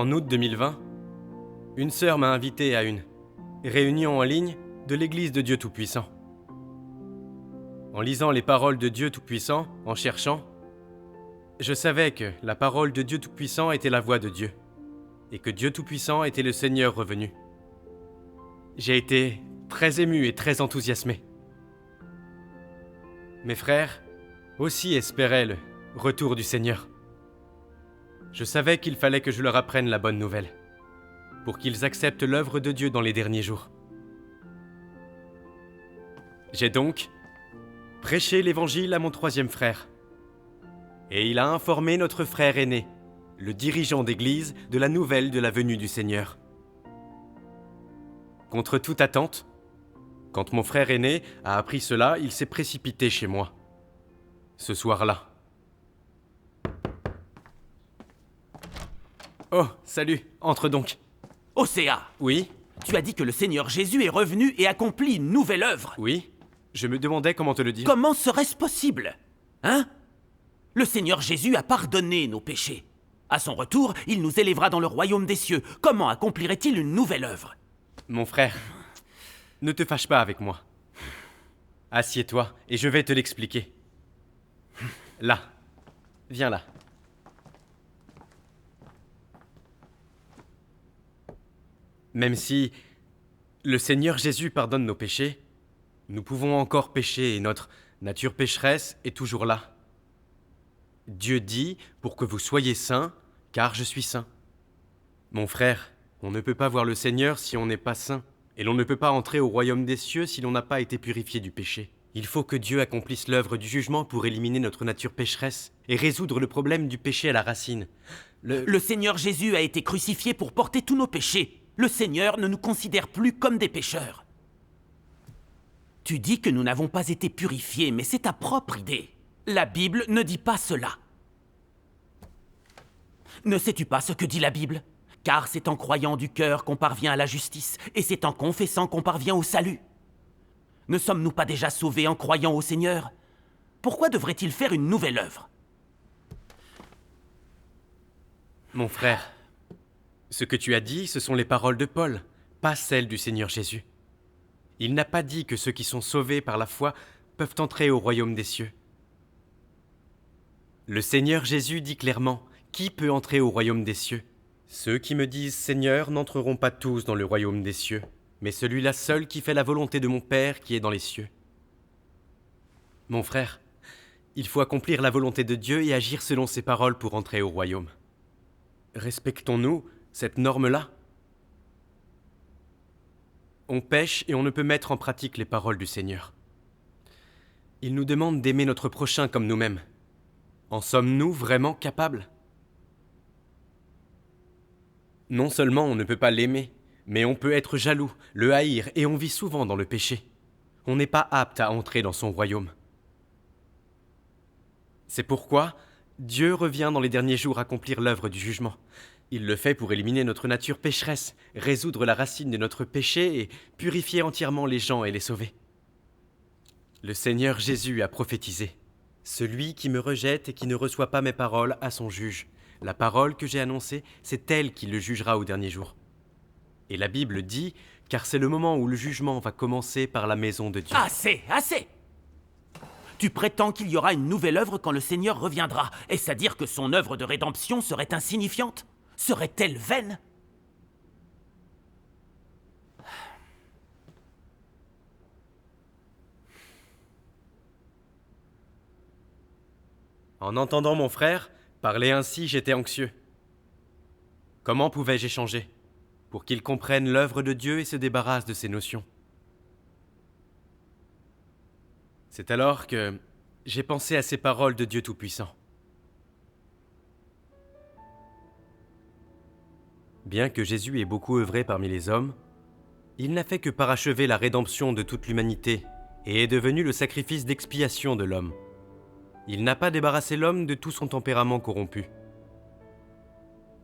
En août 2020, une sœur m'a invité à une réunion en ligne de l'Église de Dieu Tout-Puissant. En lisant les paroles de Dieu Tout-Puissant, en cherchant, je savais que la parole de Dieu Tout-Puissant était la voix de Dieu, et que Dieu Tout-Puissant était le Seigneur revenu. J'ai été très ému et très enthousiasmé. Mes frères aussi espéraient le retour du Seigneur. Je savais qu'il fallait que je leur apprenne la bonne nouvelle, pour qu'ils acceptent l'œuvre de Dieu dans les derniers jours. J'ai donc prêché l'évangile à mon troisième frère, et il a informé notre frère aîné, le dirigeant d'église, de la nouvelle de la venue du Seigneur. Contre toute attente, quand mon frère aîné a appris cela, il s'est précipité chez moi, ce soir-là. Oh, salut, entre donc. Océa, Oui, tu as dit que le Seigneur Jésus est revenu et accompli une nouvelle œuvre. oui, je me demandais comment te le dire. Comment serait-ce possible? Hein? Le Seigneur Jésus a pardonné nos péchés. À son retour, il nous élèvera dans le royaume des cieux. Comment accomplirait-il une nouvelle œuvre? Mon frère, ne te fâche pas avec moi. Assieds-toi et je vais te l'expliquer. Là, viens là. Même si le Seigneur Jésus pardonne nos péchés, nous pouvons encore pécher et notre nature pécheresse est toujours là. Dieu dit pour que vous soyez saints, car je suis saint. Mon frère, on ne peut pas voir le Seigneur si on n'est pas saint, et l'on ne peut pas entrer au royaume des cieux si l'on n'a pas été purifié du péché. Il faut que Dieu accomplisse l'œuvre du jugement pour éliminer notre nature pécheresse et résoudre le problème du péché à la racine. Le Seigneur Jésus a été crucifié pour porter tous nos péchés. Le Seigneur ne nous considère plus comme des pécheurs. Tu dis que nous n'avons pas été purifiés, mais c'est ta propre idée. La Bible ne dit pas cela. Ne sais-tu pas ce que dit la Bible? Car c'est en croyant du cœur qu'on parvient à la justice, et c'est en confessant qu'on parvient au salut. Ne sommes-nous pas déjà sauvés en croyant au Seigneur? Pourquoi devrait-il faire une nouvelle œuvre? Mon frère, ce que tu as dit, ce sont les paroles de Paul, pas celles du Seigneur Jésus. Il n'a pas dit que ceux qui sont sauvés par la foi peuvent entrer au royaume des cieux. Le Seigneur Jésus dit clairement, qui peut entrer au royaume des cieux? Ceux qui me disent Seigneur n'entreront pas tous dans le royaume des cieux, mais celui-là seul qui fait la volonté de mon Père qui est dans les cieux. Mon frère, il faut accomplir la volonté de Dieu et agir selon ses paroles pour entrer au royaume. Respectons-nous cette norme-là? On pêche et on ne peut mettre en pratique les paroles du Seigneur. Il nous demande d'aimer notre prochain comme nous-mêmes. En sommes-nous vraiment capables? Non seulement on ne peut pas l'aimer, mais on peut être jaloux, le haïr, et on vit souvent dans le péché. On n'est pas apte à entrer dans son royaume. C'est pourquoi Dieu revient dans les derniers jours accomplir l'œuvre du jugement. Il le fait pour éliminer notre nature pécheresse, résoudre la racine de notre péché et purifier entièrement les gens et les sauver. Le Seigneur Jésus a prophétisé. Celui qui me rejette et qui ne reçoit pas mes paroles a son juge. La parole que j'ai annoncée, c'est elle qui le jugera au dernier jour. Et la Bible dit, car c'est le moment où le jugement va commencer par la maison de Dieu. Assez, assez! Tu prétends qu'il y aura une nouvelle œuvre quand le Seigneur reviendra. Est-ce à dire que son œuvre de rédemption serait insignifiante? Serait-elle vaine? En entendant mon frère parler ainsi, j'étais anxieux. Comment pouvais-je échanger pour qu'il comprenne l'œuvre de Dieu et se débarrasse de ces notions? C'est alors que j'ai pensé à ces paroles de Dieu Tout-Puissant. Bien que Jésus ait beaucoup œuvré parmi les hommes, il n'a fait que parachever la rédemption de toute l'humanité et est devenu le sacrifice d'expiation de l'homme. Il n'a pas débarrassé l'homme de tout son tempérament corrompu.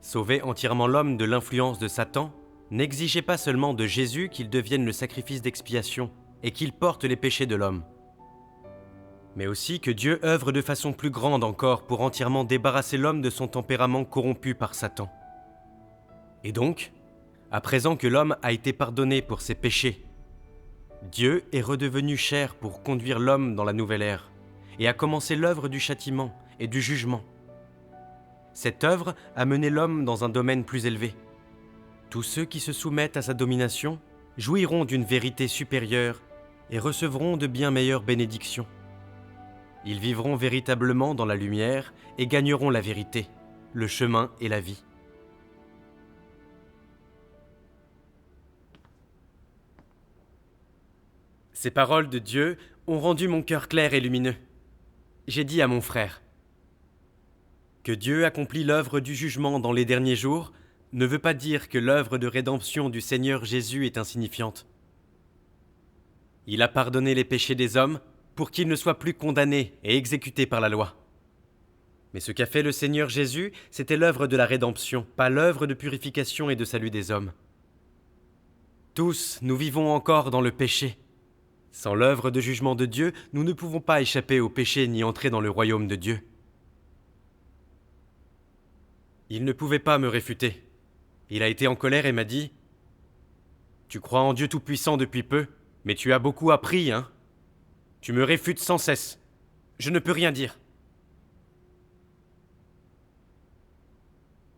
Sauver entièrement l'homme de l'influence de Satan n'exigeait pas seulement de Jésus qu'il devienne le sacrifice d'expiation et qu'il porte les péchés de l'homme, mais aussi que Dieu œuvre de façon plus grande encore pour entièrement débarrasser l'homme de son tempérament corrompu par Satan. Et donc, à présent que l'homme a été pardonné pour ses péchés, Dieu est redevenu chair pour conduire l'homme dans la nouvelle ère et a commencé l'œuvre du châtiment et du jugement. Cette œuvre a mené l'homme dans un domaine plus élevé. Tous ceux qui se soumettent à sa domination jouiront d'une vérité supérieure et recevront de bien meilleures bénédictions. Ils vivront véritablement dans la lumière et gagneront la vérité, le chemin et la vie. Ces paroles de Dieu ont rendu mon cœur clair et lumineux. J'ai dit à mon frère que Dieu accomplit l'œuvre du jugement dans les derniers jours ne veut pas dire que l'œuvre de rédemption du Seigneur Jésus est insignifiante. Il a pardonné les péchés des hommes pour qu'ils ne soient plus condamnés et exécutés par la loi. Mais ce qu'a fait le Seigneur Jésus, c'était l'œuvre de la rédemption, pas l'œuvre de purification et de salut des hommes. Tous, nous vivons encore dans le péché. Sans l'œuvre de jugement de Dieu, nous ne pouvons pas échapper au péché ni entrer dans le royaume de Dieu. Il ne pouvait pas me réfuter. Il a été en colère et m'a dit « Tu crois en Dieu Tout-Puissant depuis peu, mais tu as beaucoup appris, hein ? Tu me réfutes sans cesse. Je ne peux rien dire. »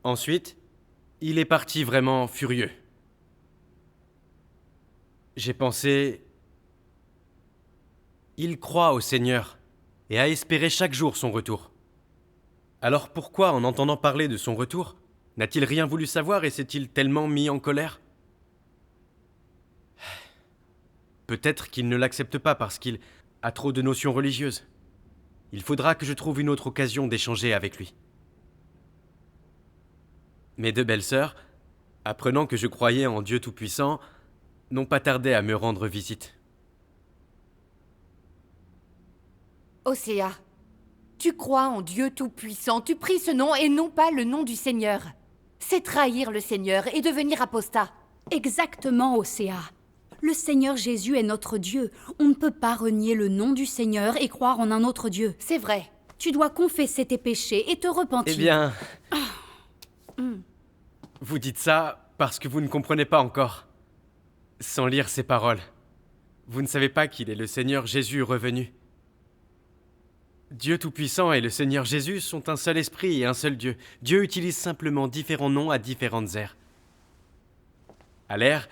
Ensuite, il est parti vraiment furieux. J'ai pensé « Il croit au Seigneur et a espéré chaque jour son retour. Alors pourquoi, en entendant parler de son retour, n'a-t-il rien voulu savoir et s'est-il tellement mis en colère ? Peut-être qu'il ne l'accepte pas parce qu'il a trop de notions religieuses. Il faudra que je trouve une autre occasion d'échanger avec lui. Mes deux belles-sœurs, apprenant que je croyais en Dieu Tout-Puissant, n'ont pas tardé à me rendre visite. Osséa, tu crois en Dieu Tout-Puissant, tu pries ce nom et non pas le nom du Seigneur. C'est trahir le Seigneur et devenir apostat. Exactement, Osséa. Le Seigneur Jésus est notre Dieu. On ne peut pas renier le nom du Seigneur et croire en un autre Dieu. C'est vrai. Tu dois confesser tes péchés et te repentir. Eh bien... Vous dites ça parce que vous ne comprenez pas encore. Sans lire ces paroles, vous ne savez pas qu'il est le Seigneur Jésus revenu. Dieu Tout-Puissant et le Seigneur Jésus sont un seul esprit et un seul Dieu. Dieu utilise simplement différents noms à différentes ères. À l'ère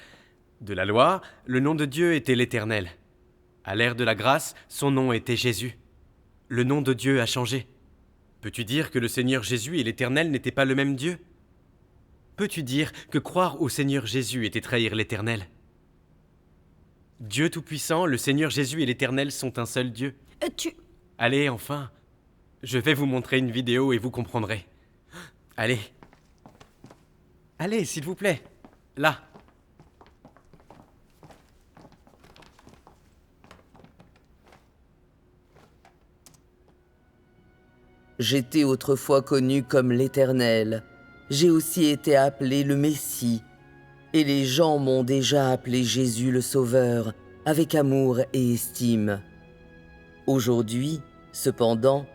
de la loi, le nom de Dieu était l'Éternel. À l'ère de la grâce, son nom était Jésus. Le nom de Dieu a changé. Peux-tu dire que le Seigneur Jésus et l'Éternel n'étaient pas le même Dieu ? Peux-tu dire que croire au Seigneur Jésus était trahir l'Éternel ? Dieu Tout-Puissant, le Seigneur Jésus et l'Éternel sont un seul Dieu. Allez, enfin, je vais vous montrer une vidéo et vous comprendrez. Allez. Allez, s'il vous plaît. Là. J'étais autrefois connu comme l'Éternel. J'ai aussi été appelé le Messie. Et les gens m'ont déjà appelé Jésus le Sauveur, avec amour et estime. Aujourd'hui, cependant,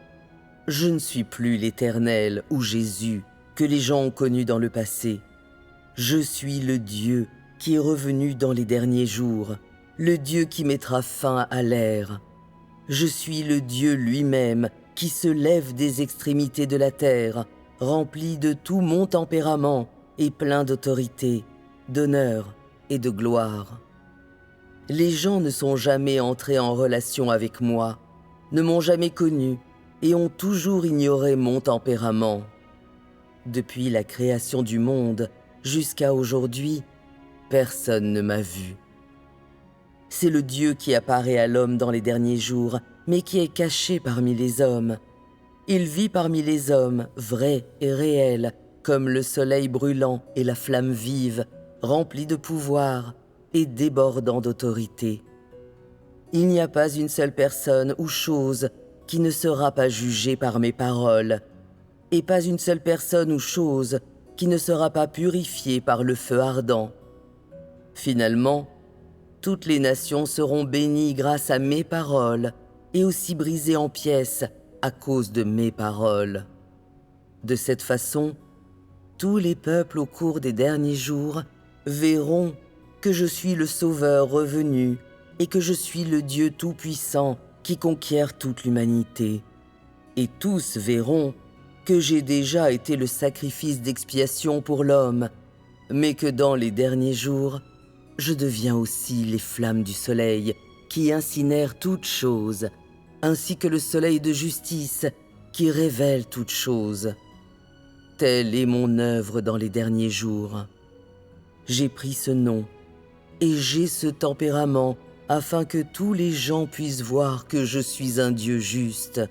je ne suis plus l'Éternel ou Jésus que les gens ont connu dans le passé. Je suis le Dieu qui est revenu dans les derniers jours, le Dieu qui mettra fin à l'ère. Je suis le Dieu lui-même qui se lève des extrémités de la terre, rempli de tout mon tempérament et plein d'autorité, d'honneur et de gloire. Les gens ne sont jamais entrés en relation avec moi, ne m'ont jamais connu et ont toujours ignoré mon tempérament. Depuis la création du monde jusqu'à aujourd'hui, personne ne m'a vu. C'est le Dieu qui apparaît à l'homme dans les derniers jours, mais qui est caché parmi les hommes. Il vit parmi les hommes, vrai et réel, comme le soleil brûlant et la flamme vive, rempli de pouvoir et débordant d'autorité. Il n'y a pas une seule personne ou chose qui ne sera pas jugée par mes paroles, et pas une seule personne ou chose qui ne sera pas purifiée par le feu ardent. Finalement, toutes les nations seront bénies grâce à mes paroles et aussi brisées en pièces à cause de mes paroles. De cette façon, tous les peuples au cours des derniers jours verront que je suis le Sauveur revenu et que je suis le Dieu Tout-Puissant qui conquiert toute l'humanité. Et tous verront que j'ai déjà été le sacrifice d'expiation pour l'homme, mais que dans les derniers jours, je deviens aussi les flammes du soleil qui incinèrent toutes choses, ainsi que le soleil de justice qui révèle toutes choses. Telle est mon œuvre dans les derniers jours. J'ai pris ce nom et j'ai ce tempérament afin que tous les gens puissent voir que je suis un Dieu juste,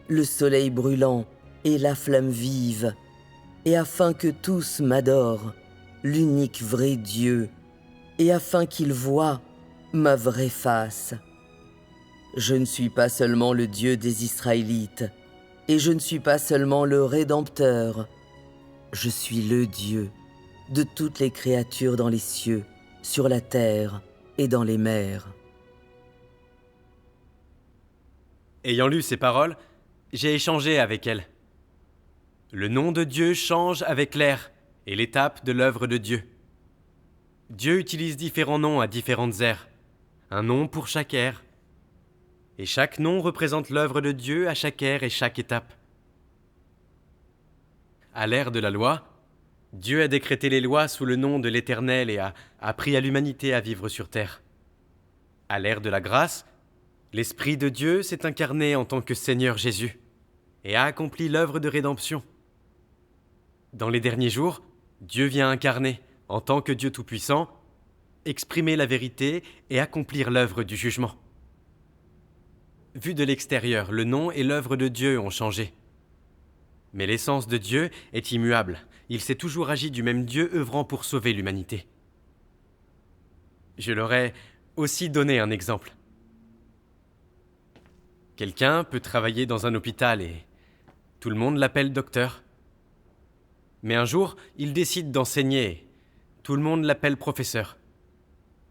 le soleil brûlant et la flamme vive, et afin que tous m'adorent, l'unique vrai Dieu, et afin qu'ils voient ma vraie face. Je ne suis pas seulement le Dieu des Israélites, et je ne suis pas seulement le Rédempteur. Je suis le Dieu de toutes les créatures dans les cieux, sur la terre et dans les mers. Ayant lu ces paroles, j'ai échangé avec elle. Le nom de Dieu change avec l'ère et l'étape de l'œuvre de Dieu. Dieu utilise différents noms à différentes ères, un nom pour chaque ère. Et chaque nom représente l'œuvre de Dieu à chaque ère et chaque étape. À l'ère de la loi, Dieu a décrété les lois sous le nom de l'Éternel et a appris à l'humanité à vivre sur terre. À l'ère de la grâce, l'Esprit de Dieu s'est incarné en tant que Seigneur Jésus et a accompli l'œuvre de rédemption. Dans les derniers jours, Dieu vient incarner, en tant que Dieu Tout-Puissant, exprimer la vérité et accomplir l'œuvre du jugement. Vu de l'extérieur, le nom et l'œuvre de Dieu ont changé. Mais l'essence de Dieu est immuable. Il s'est toujours agi du même Dieu œuvrant pour sauver l'humanité. Je leur ai aussi donné un exemple. Quelqu'un peut travailler dans un hôpital et tout le monde l'appelle docteur. Mais un jour, il décide d'enseigner et tout le monde l'appelle professeur.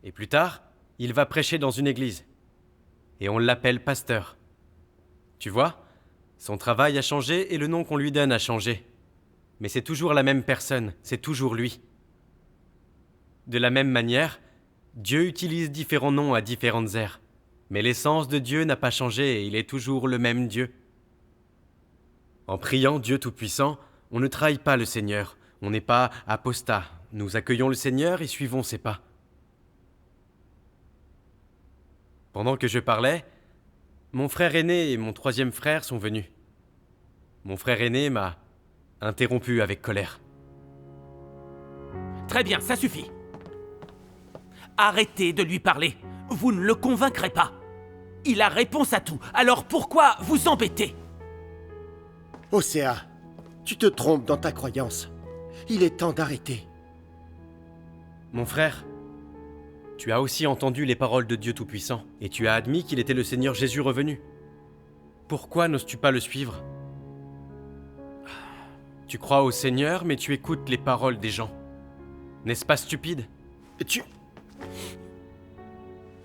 Et plus tard, il va prêcher dans une église et on l'appelle pasteur. Tu vois, son travail a changé et le nom qu'on lui donne a changé. Mais c'est toujours la même personne, c'est toujours lui. De la même manière, Dieu utilise différents noms à différentes ères. Mais l'essence de Dieu n'a pas changé et il est toujours le même Dieu. En priant Dieu Tout-Puissant, on ne trahit pas le Seigneur. On n'est pas apostat. Nous accueillons le Seigneur et suivons ses pas. Pendant que je parlais, mon frère aîné et mon troisième frère sont venus. Mon frère aîné m'a interrompu avec colère. Très bien, ça suffit. Arrêtez de lui parler. Vous ne le convaincrez pas. Il a réponse à tout, alors pourquoi vous embêter? Océa, tu te trompes dans ta croyance. Il est temps d'arrêter. Mon frère, tu as aussi entendu les paroles de Dieu Tout-Puissant, et tu as admis qu'il était le Seigneur Jésus revenu. Pourquoi n'oses-tu pas le suivre? Tu crois au Seigneur, mais tu écoutes les paroles des gens. N'est-ce pas stupide?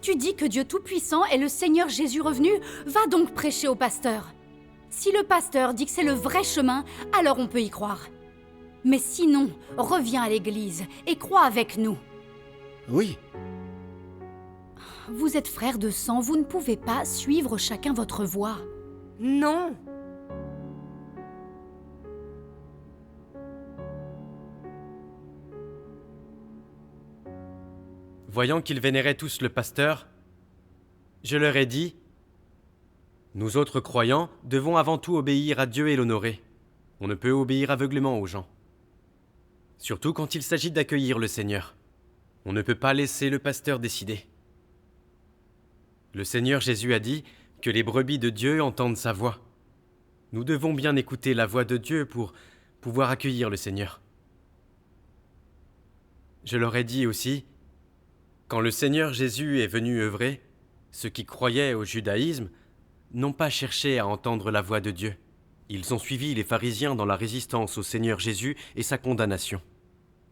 Tu dis que Dieu Tout-Puissant est le Seigneur Jésus revenu, va donc prêcher au pasteur. Si le pasteur dit que c'est le vrai chemin, alors on peut y croire. Mais sinon, reviens à l'église et crois avec nous. Oui, Vous êtes frères de sang, vous ne pouvez pas suivre chacun votre voie. Non. Voyant qu'ils vénéraient tous le pasteur, je leur ai dit, « Nous autres croyants devons avant tout obéir à Dieu et l'honorer. On ne peut obéir aveuglément aux gens. Surtout quand il s'agit d'accueillir le Seigneur. On ne peut pas laisser le pasteur décider. Le Seigneur Jésus a dit que les brebis de Dieu entendent sa voix. Nous devons bien écouter la voix de Dieu pour pouvoir accueillir le Seigneur. Je leur ai dit aussi, quand le Seigneur Jésus est venu œuvrer, ceux qui croyaient au judaïsme n'ont pas cherché à entendre la voix de Dieu. Ils ont suivi les pharisiens dans la résistance au Seigneur Jésus et sa condamnation.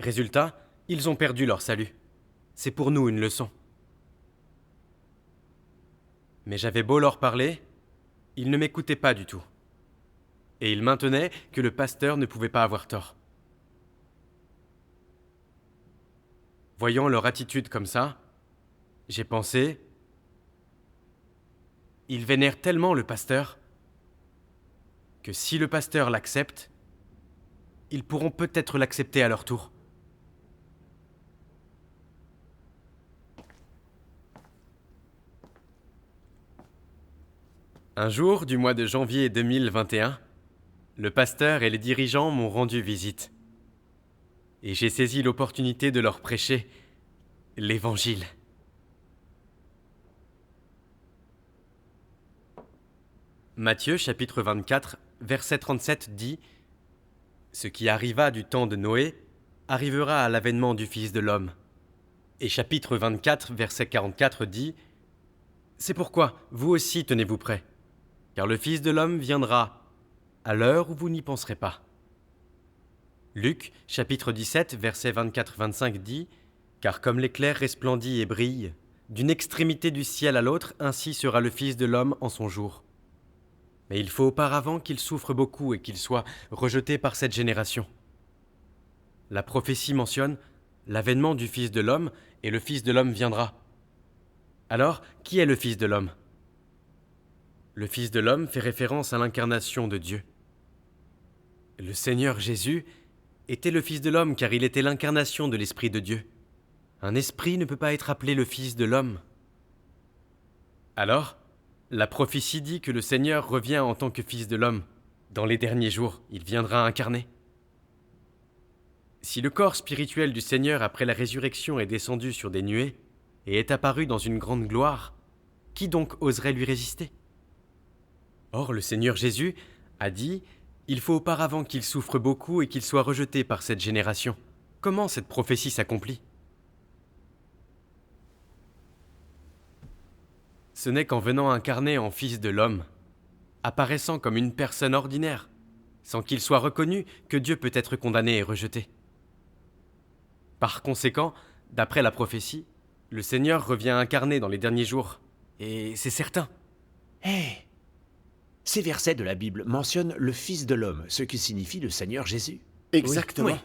Résultat, ils ont perdu leur salut. C'est pour nous une leçon. Mais j'avais beau leur parler, ils ne m'écoutaient pas du tout. Et ils maintenaient que le pasteur ne pouvait pas avoir tort. Voyant leur attitude comme ça, j'ai pensé, ils vénèrent tellement le pasteur que si le pasteur l'accepte, ils pourront peut-être l'accepter à leur tour. Un jour du mois de janvier 2021, le pasteur et les dirigeants m'ont rendu visite. Et j'ai saisi l'opportunité de leur prêcher l'Évangile. Matthieu chapitre 24, verset 37 dit « Ce qui arriva du temps de Noé arrivera à l'avènement du Fils de l'homme. » Et chapitre 24, verset 44 dit « C'est pourquoi vous aussi tenez-vous prêts, car le Fils de l'homme viendra à l'heure où vous n'y penserez pas. » Luc, chapitre 17, versets 24-25 dit « Car comme l'éclair resplendit et brille, d'une extrémité du ciel à l'autre, ainsi sera le Fils de l'homme en son jour. Mais il faut auparavant qu'il souffre beaucoup et qu'il soit rejeté par cette génération. » La prophétie mentionne l'avènement du Fils de l'homme et le Fils de l'homme viendra. Alors, qui est le Fils de l'homme ? Le Fils de l'homme fait référence à l'incarnation de Dieu. Le Seigneur Jésus était le Fils de l'homme car il était l'incarnation de l'Esprit de Dieu. Un esprit ne peut pas être appelé le Fils de l'homme. Alors, la prophétie dit que le Seigneur revient en tant que Fils de l'homme. Dans les derniers jours, il viendra incarner. Si le corps spirituel du Seigneur après la résurrection est descendu sur des nuées et est apparu dans une grande gloire, qui donc oserait lui résister ? Or, le Seigneur Jésus a dit « Il faut auparavant qu'il souffre beaucoup et qu'il soit rejeté par cette génération. » Comment cette prophétie s'accomplit ? Ce n'est qu'en venant incarner en Fils de l'homme, apparaissant comme une personne ordinaire, sans qu'il soit reconnu que Dieu peut être condamné et rejeté. Par conséquent, d'après la prophétie, le Seigneur revient incarné dans les derniers jours, et c'est certain. Ces versets de la Bible mentionnent le Fils de l'homme, ce qui signifie le Seigneur Jésus. Exactement. Oui.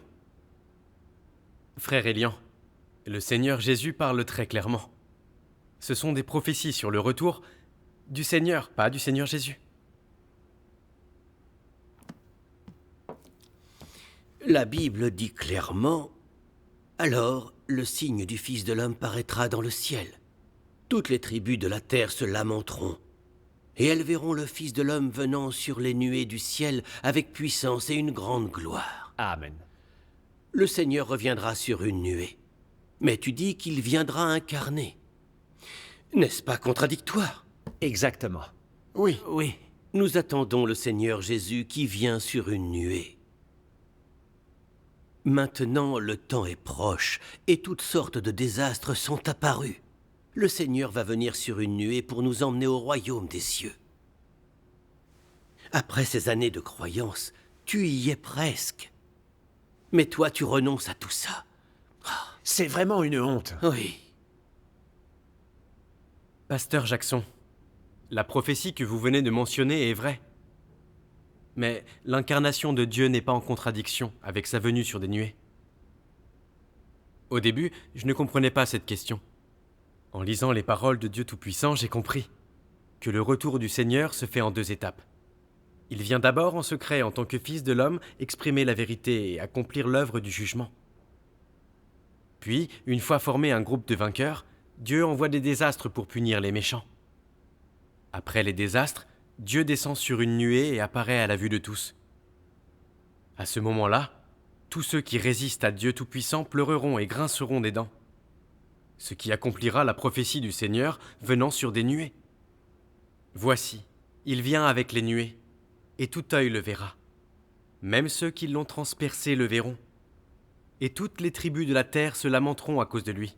Frère Elian, le Seigneur Jésus parle très clairement. Ce sont des prophéties sur le retour du Seigneur, pas du Seigneur Jésus. La Bible dit clairement « Alors le signe du Fils de l'homme paraîtra dans le ciel. Toutes les tribus de la terre se lamenteront. Et elles verront le Fils de l'homme venant sur les nuées du ciel avec puissance et une grande gloire. Amen. Le Seigneur reviendra sur une nuée. Mais tu dis qu'il viendra incarné. N'est-ce pas contradictoire ? Exactement. Oui. Oui. Nous attendons le Seigneur Jésus qui vient sur une nuée. Maintenant, le temps est proche et toutes sortes de désastres sont apparus. Le Seigneur va venir sur une nuée pour nous emmener au royaume des cieux. Après ces années de croyance, tu y es presque. Mais toi, tu renonces à tout ça. C'est vraiment une honte. Oui. Pasteur Jackson, la prophétie que vous venez de mentionner est vraie. Mais l'incarnation de Dieu n'est pas en contradiction avec sa venue sur des nuées. Au début, je ne comprenais pas cette question. En lisant les paroles de Dieu Tout-Puissant, j'ai compris que le retour du Seigneur se fait en 2 étapes. Il vient d'abord en secret en tant que Fils de l'homme exprimer la vérité et accomplir l'œuvre du jugement. Puis, une fois formé un groupe de vainqueurs, Dieu envoie des désastres pour punir les méchants. Après les désastres, Dieu descend sur une nuée et apparaît à la vue de tous. À ce moment-là, tous ceux qui résistent à Dieu Tout-Puissant pleureront et grinceront des dents, ce qui accomplira la prophétie du Seigneur venant sur des nuées. Voici, il vient avec les nuées, et tout œil le verra. Même ceux qui l'ont transpercé le verront, et toutes les tribus de la terre se lamenteront à cause de lui.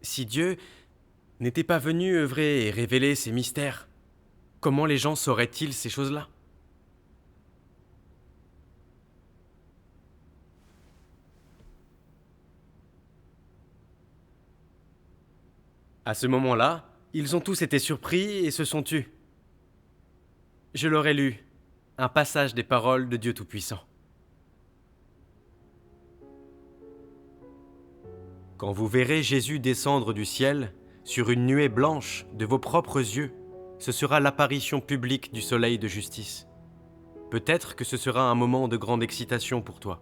Si Dieu n'était pas venu œuvrer et révéler ces mystères, comment les gens sauraient-ils ces choses-là ? À ce moment-là, ils ont tous été surpris et se sont tus. Je leur ai lu un passage des paroles de Dieu Tout-Puissant. Quand vous verrez Jésus descendre du ciel, sur une nuée blanche de vos propres yeux, ce sera l'apparition publique du soleil de justice. Peut-être que ce sera un moment de grande excitation pour toi.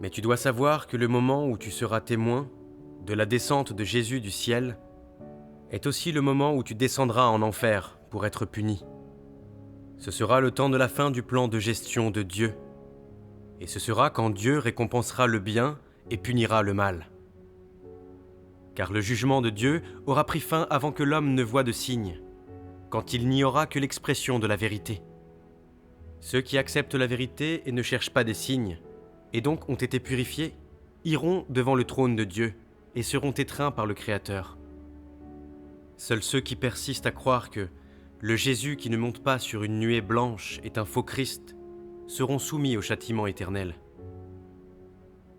Mais tu dois savoir que le moment où tu seras témoin de la descente de Jésus du ciel est aussi le moment où tu descendras en enfer pour être puni. Ce sera le temps de la fin du plan de gestion de Dieu. Et ce sera quand Dieu récompensera le bien et punira le mal. Car le jugement de Dieu aura pris fin avant que l'homme ne voie de signe, quand il n'y aura que l'expression de la vérité. Ceux qui acceptent la vérité et ne cherchent pas des signes, et donc ont été purifiés, iront devant le trône de Dieu et seront étreints par le Créateur. Seuls ceux qui persistent à croire que le Jésus qui ne monte pas sur une nuée blanche est un faux Christ seront soumis au châtiment éternel.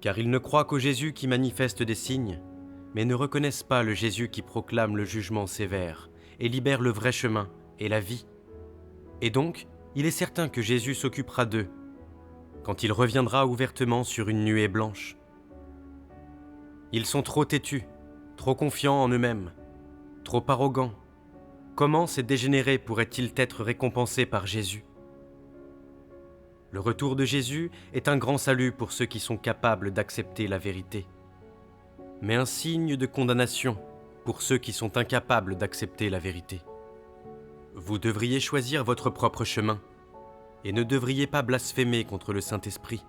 Car ils ne croient qu'au Jésus qui manifeste des signes, mais ne reconnaissent pas le Jésus qui proclame le jugement sévère et libère le vrai chemin et la vie. Et donc, il est certain que Jésus s'occupera d'eux quand il reviendra ouvertement sur une nuée blanche. Ils sont trop têtus, trop confiants en eux-mêmes, trop arrogants. Comment ces dégénérés pourraient-ils être récompensés par Jésus ? Le retour de Jésus est un grand salut pour ceux qui sont capables d'accepter la vérité, mais un signe de condamnation pour ceux qui sont incapables d'accepter la vérité. Vous devriez choisir votre propre chemin et ne devriez pas blasphémer contre le Saint-Esprit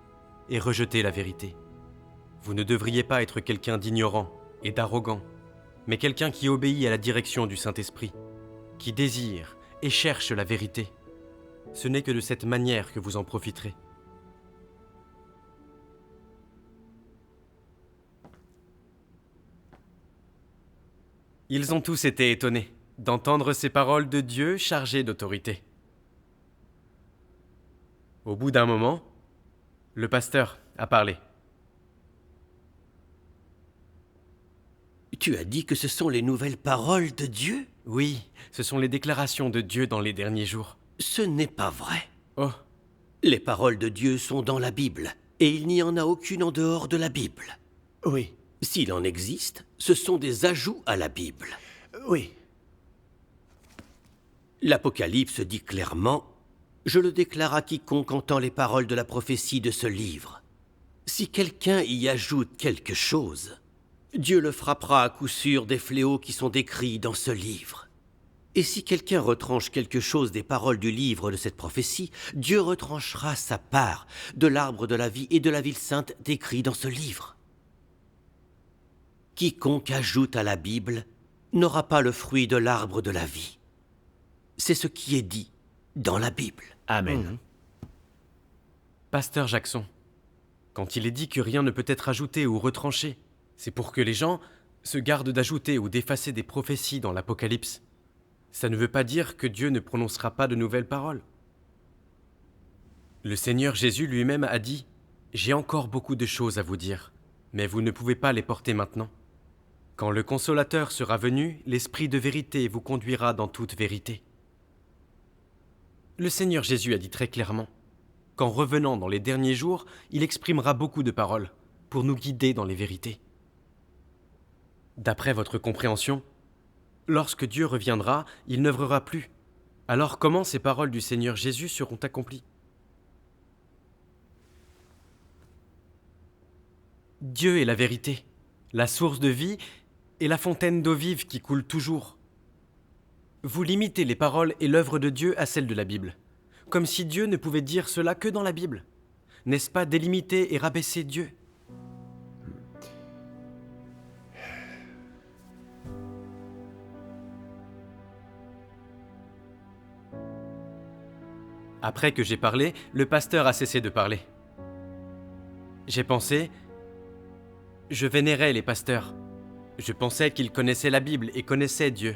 et rejeter la vérité. Vous ne devriez pas être quelqu'un d'ignorant et d'arrogant, mais quelqu'un qui obéit à la direction du Saint-Esprit, qui désire et cherche la vérité. Ce n'est que de cette manière que vous en profiterez. Ils ont tous été étonnés d'entendre ces paroles de Dieu chargées d'autorité. Au bout d'un moment, le pasteur a parlé. Tu as dit que ce sont les nouvelles paroles de Dieu ? Oui, ce sont les déclarations de Dieu dans les derniers jours. Ce n'est pas vrai. Oh, Les paroles de Dieu sont dans la Bible, et il n'y en a aucune en dehors de la Bible. Oui, S'il en existe, ce sont des ajouts à la Bible. oui. L'Apocalypse dit clairement « Je le déclare à quiconque entend les paroles de la prophétie de ce livre. Si quelqu'un y ajoute quelque chose, Dieu le frappera à coup sûr des fléaux qui sont décrits dans ce livre. Et si quelqu'un retranche quelque chose des paroles du livre de cette prophétie, Dieu retranchera sa part de l'arbre de la vie et de la ville sainte décrits dans ce livre. Quiconque ajoute à la Bible n'aura pas le fruit de l'arbre de la vie. C'est ce qui est dit dans la Bible. » Amen. Pasteur Jackson, quand il est dit que rien ne peut être ajouté ou retranché, c'est pour que les gens se gardent d'ajouter ou d'effacer des prophéties dans l'Apocalypse. Ça ne veut pas dire que Dieu ne prononcera pas de nouvelles paroles. Le Seigneur Jésus lui-même a dit « J'ai encore beaucoup de choses à vous dire, mais vous ne pouvez pas les porter maintenant. Quand le Consolateur sera venu, l'Esprit de vérité vous conduira dans toute vérité. » Le Seigneur Jésus a dit très clairement qu'en revenant dans les derniers jours, il exprimera beaucoup de paroles pour nous guider dans les vérités. D'après votre compréhension, lorsque Dieu reviendra, il n'œuvrera plus. Alors comment ces paroles du Seigneur Jésus seront accomplies ? Dieu est la vérité, la source de vie et la fontaine d'eau vive qui coule toujours. Vous limitez les paroles et l'œuvre de Dieu à celle de la Bible, comme si Dieu ne pouvait dire cela que dans la Bible. N'est-ce pas délimiter et rabaisser Dieu ? Après que j'ai parlé, le pasteur a cessé de parler. J'ai pensé, je vénérais les pasteurs. Je pensais qu'ils connaissaient la Bible et connaissaient Dieu.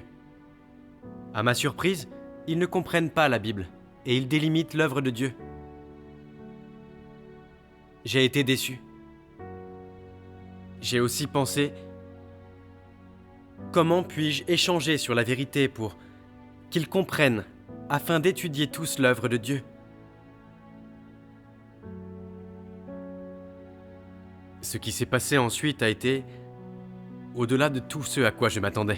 À ma surprise, ils ne comprennent pas la Bible et ils délimitent l'œuvre de Dieu. J'ai été déçu. J'ai aussi pensé, comment puis-je échanger sur la vérité pour qu'ils comprennent afin d'étudier tous l'œuvre de Dieu? Ce qui s'est passé ensuite a été au-delà de tout ce à quoi je m'attendais.